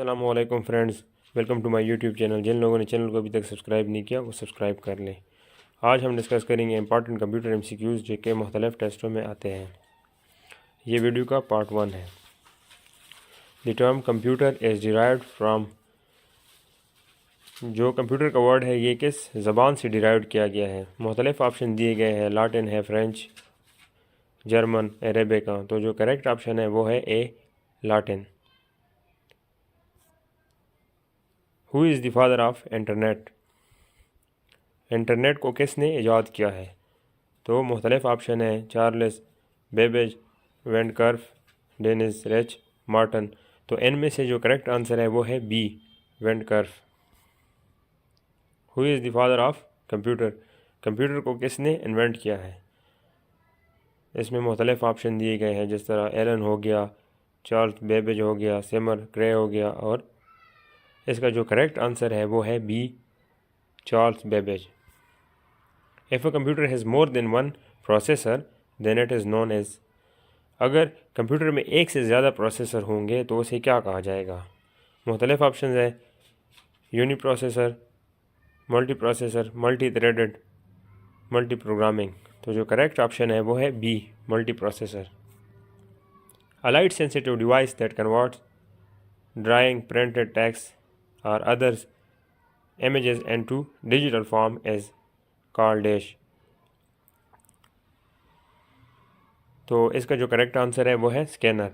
अस्सलामुअलैकुम friends, welcome to my YouTube channel. जिन लोगों ने चैनल को अभी तक सब्सक्राइब नहीं किया वो सब्सक्राइब कर लें। आज हम डिस्कस करेंगे इंपॉर्टेंट कंप्यूटर एमसीक्यूज़ जो कि मुख्तलिफ टेस्टों में आते हैं। ये वीडियो का पार्ट 1 है। The term computer is derived from, जो कंप्यूटर का वर्ड है ये किस ज़बान से डिराइव किया गया है। मुख्तलिफ ऑप्शन दिए गए हैं, लाटिन है, फ्रेंच, जर्मन, अरेबिक। तो जो करेक्ट ऑप्शन है वो है A, Latin. Who is the father of internet, internet को किसने ईजाद किया है। तो मुख्तलिफ ऑप्शन है, Charles Babbage, Vint Cerf, Dennis Ritchie, Martin. तो इनमें से जो करेक्ट आंसर है वो है B, Vint Cerf. Who is the father of computer, computer को किसने इन्वेंट किया है। इसमें मुख्तलिफ ऑप्शन दिए गए हैं, जिस तरह एलन हो गया, चार्ल्स बेबेज हो गया, सिमर क्रे हो गया, और इसका जो करेक्ट आंसर है वो है B, Charles Babbage. If a computer has more than one processor then it is known as, अगर कंप्यूटर में एक से ज़्यादा प्रोसेसर होंगे तो उसे क्या कहा जाएगा। मुख्तलिफ ऑप्शन है, uniprocessor, multiprocessor, multithreaded, multiprogramming. तो जो करेक्ट ऑप्शन है वो है B, multiprocessor. A light sensitive device that converts drawing, printed text और others images into digital form is called dash। तो इसका जो करेक्ट आंसर है वो है scanner.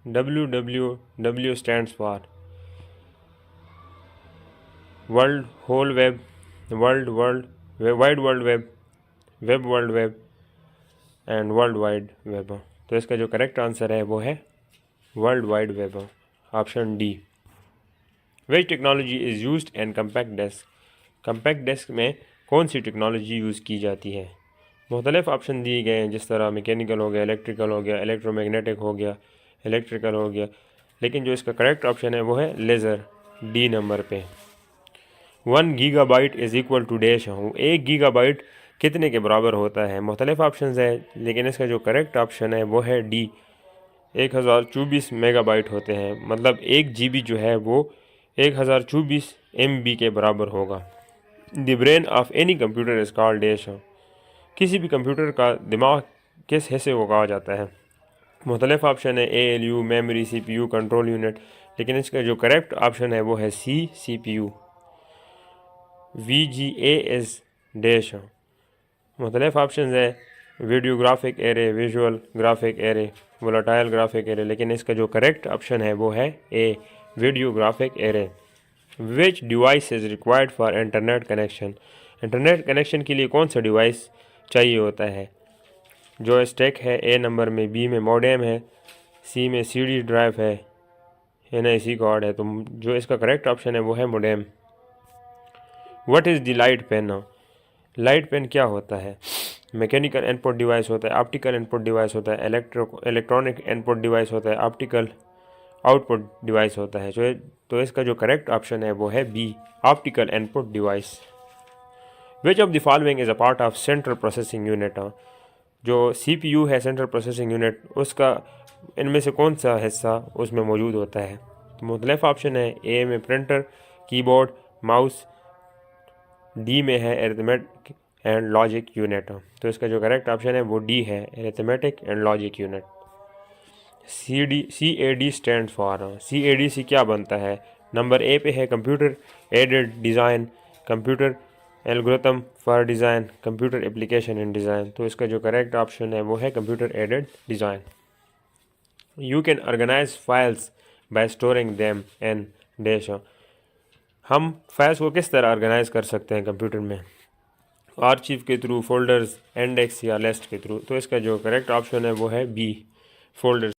WWW stands for world, whole web, world world, wide world web, web world web and world wide web. तो इसका जो करेक्ट आंसर है वो है world wide web, option D. Which technology is used in compact desk, compact desk में कौन सी technology use की जाती है। मुख्तलिफ ऑप्शन दिए गए हैं, जिस तरह मैकेनिकल हो गया, इलेक्ट्रिकल हो गया, इलेक्ट्रोमैग्नेटिक हो गया, इलेक्ट्रिकल हो गया, लेकिन जो इसका करेक्ट ऑप्शन है वो है लेज़र, डी नंबर पे। 1 gigabyte is equal to dash हूँ, 1 गीगाबाइट कितने के बराबर होता है। मुख्तलिफ ऑप्शन है, लेकिन इसका जो करेक्ट ऑप्शन है वो है डी, 1024 मेगाबाइट होते हैं। मतलब 1 GB जो है वो 1024 MB के बराबर होगा। The brain of any computer is called dash, किसी भी कंप्यूटर का दिमाग किस हिस्से को कहा जाता है। मुख्तलिफ ऑप्शन है, ALU, memory, CPU, control unit, लेकिन इसका जो करेक्ट ऑप्शन है वो है C, CPU। VGA is dash, मुख्तलिफ ऑप्शन है, video graphic array, visual graphic array, volatile graphic array, लेकिन इसका जो करेक्ट ऑप्शन है वो है A, video graphic array. Which device is required for internet connection, internet connection के लिए कौन सा डिवाइस चाहिए होता है। जो स्टैक है ए नंबर में, बी में मॉडेम है, सी में CD ड्राइव है, NIC कार्ड है। तो जो इसका करेक्ट ऑप्शन है वो है modem. What is the light pen, light pen क्या होता है। मैकेनिकल इनपुट डिवाइस होता है, ऑप्टिकल इनपुट डिवाइस होता है, इलेक्ट्रॉनिक इनपुट डिवाइस होता है, ऑप्टिकल आउटपुट डिवाइस होता है। तो इसका जो करेक्ट ऑप्शन है वो है B, optical input device. Which of the following is a part of central processing unit, जो CPU है सेंट्रल प्रोसेसिंग यूनिट, उसका इनमें से कौन सा हिस्सा उसमें मौजूद होता है। तो मुख्तलिफ ऑप्शन है, ए में प्रिंटर, कीबोर्ड, माउस, डी में है अरिथमेटिक एंड लॉजिक यूनिट। तो इसका जो करेक्ट ऑप्शन है वो डी है, arithmetic and logic unit. CAD stand for, CAD से क्या बनता है। नंबर ए पे है computer aided design, computer algorithm for design, computer application in design. तो इसका जो करेक्ट ऑप्शन है वो है computer aided design. You can organise files by storing them in dash, हम फाइल्स को किस तरह ऑर्गेनाइज कर सकते हैं कंप्यूटर में, आर्चिव के थ्रू, फोल्डर्स, इंडेक्स या लिस्ट के थ्रू। तो इसका जो करेक्ट ऑप्शन है वो है बी, फोल्डर्स।